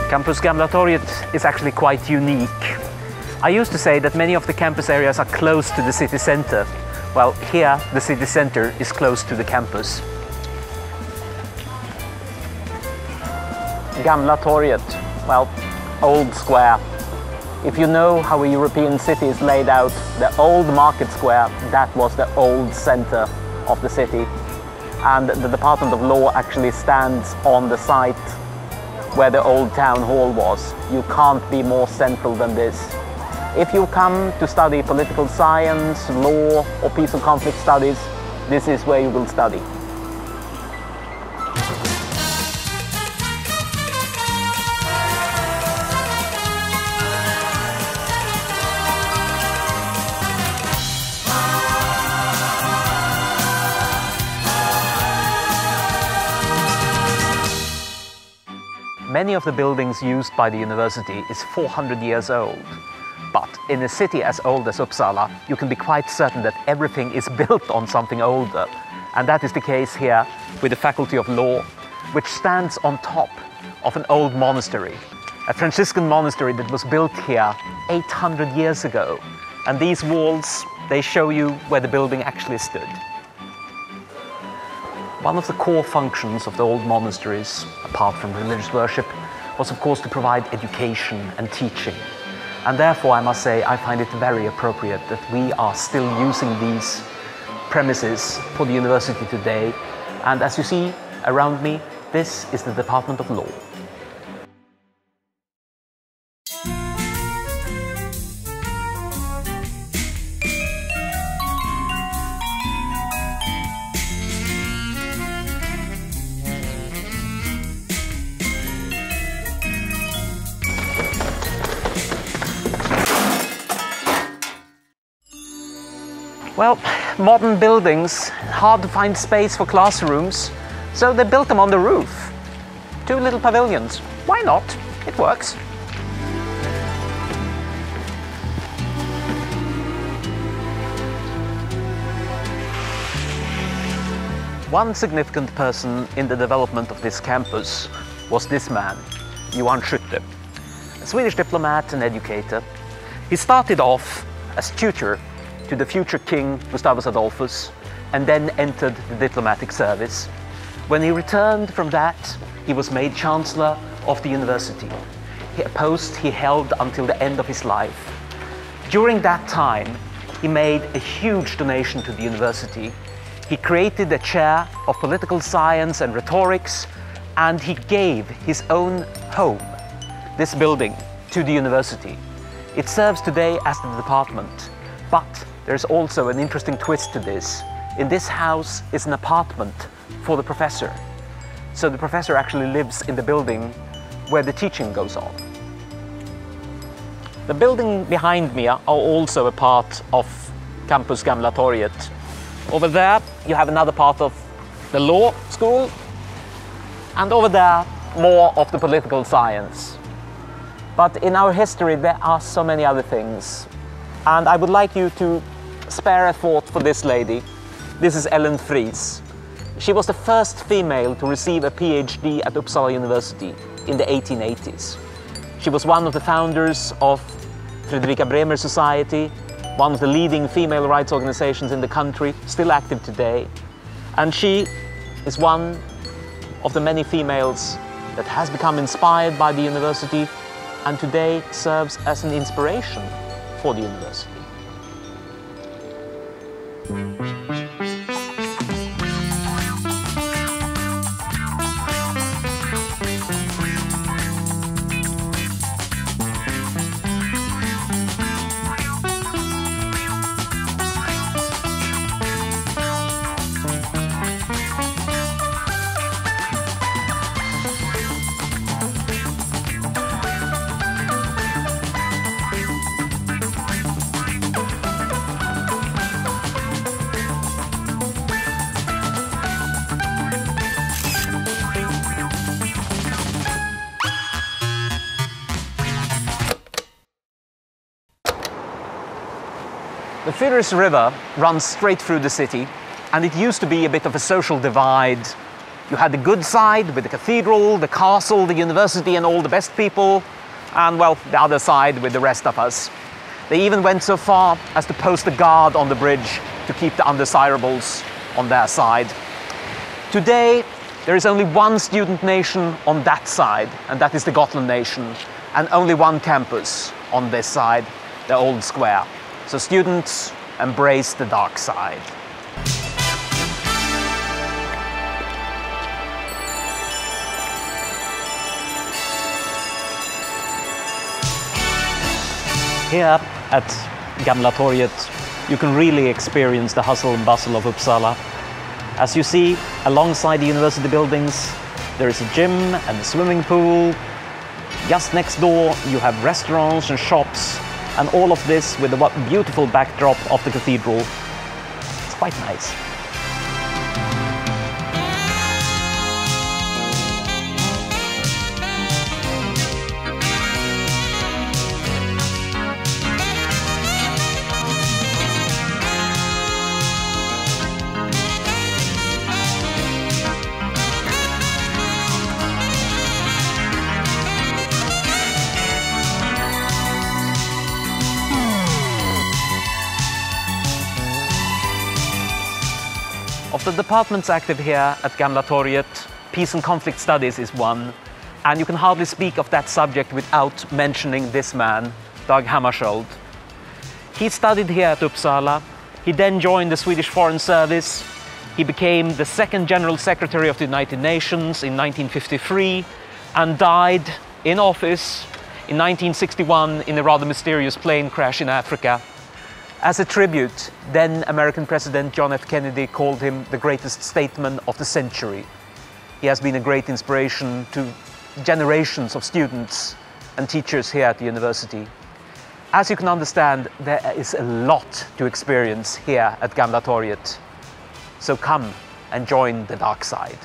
Campus Gamla Torget is actually quite unique. I used to say that many of the campus areas are close to the city center. Well, here the city center is close to the campus. Gamla Torget, well, old square. If you know how a European city is laid out, the old market square, that was the old center of the city. And the Department of Law actually stands on the site where the old town hall was. You can't be more central than this. If you come to study political science, law, or peace and conflict studies, this is where you will study. Many of the buildings used by the university is 400 years old. But in a city as old as Uppsala, you can be quite certain that everything is built on something older. And that is the case here with the Faculty of Law, which stands on top of an old monastery, a Franciscan monastery that was built here 800 years ago. And these walls, they show you where the building actually stood. One of the core functions of the old monasteries, apart from religious worship, was of course to provide education and teaching. And therefore, I must say, I find it very appropriate that we are still using these premises for the university today. And as you see around me, this is the Department of Law. Well, modern buildings, hard to find space for classrooms, so they built them on the roof. 2 little pavilions. Why not? It works. One significant person in the development of this campus was this man, Johan Skytte, a Swedish diplomat and educator. He started off as tutor to the future king Gustavus Adolphus, and then entered the diplomatic service. When he returned from that, he was made Chancellor of the university, a post he held until the end of his life. During that time, he made a huge donation to the university. He created a chair of political science and rhetorics, and he gave his own home, this building, to the university. It serves today as the department, but there's also an interesting twist to this. In this house is an apartment for the professor. So the professor actually lives in the building where the teaching goes on. The building behind me are also a part of Campus Gamla Torget. Over there you have another part of the law school, and over there more of the political science. But in our history there are so many other things. And I would like you to spare a thought for this lady. This is Ellen Fries. She was the first female to receive a PhD at Uppsala University in the 1880s. She was one of the founders of Fredrika Bremer Society, one of the leading female rights organizations in the country, still active today. And she is one of the many females that has become inspired by the university and today serves as an inspiration for the university. The Fyris River runs straight through the city, and it used to be a bit of a social divide You had the good side with the cathedral, the castle, the university and all the best people, and well, the other side with the rest of us. They even went so far as to post a guard on the bridge to keep the undesirables on their side. Today, there is only one student nation on that side, and that is the Gotland nation, and only one campus on this side, the old square. So students embrace the dark side. Here at Gamla Torget, you can really experience the hustle and bustle of Uppsala. As you see, alongside the university buildings, there is a gym and a swimming pool. Just next door, you have restaurants and shops, and all of this with a beautiful backdrop of the cathedral. It's quite nice. Of the departments active here at Gamla Torget, Peace and Conflict Studies is one, and you can hardly speak of that subject without mentioning this man, Dag Hammarskjöld. He studied here at Uppsala. He then joined the Swedish Foreign Service. He became the second General Secretary of the United Nations in 1953 and died in office in 1961 in a rather mysterious plane crash in Africa. As a tribute, then American President John F. Kennedy called him the greatest statesman of the century. He has been a great inspiration to generations of students and teachers here at the university. As you can understand, there is a lot to experience here at Gamla Torget. So come and join the dark side.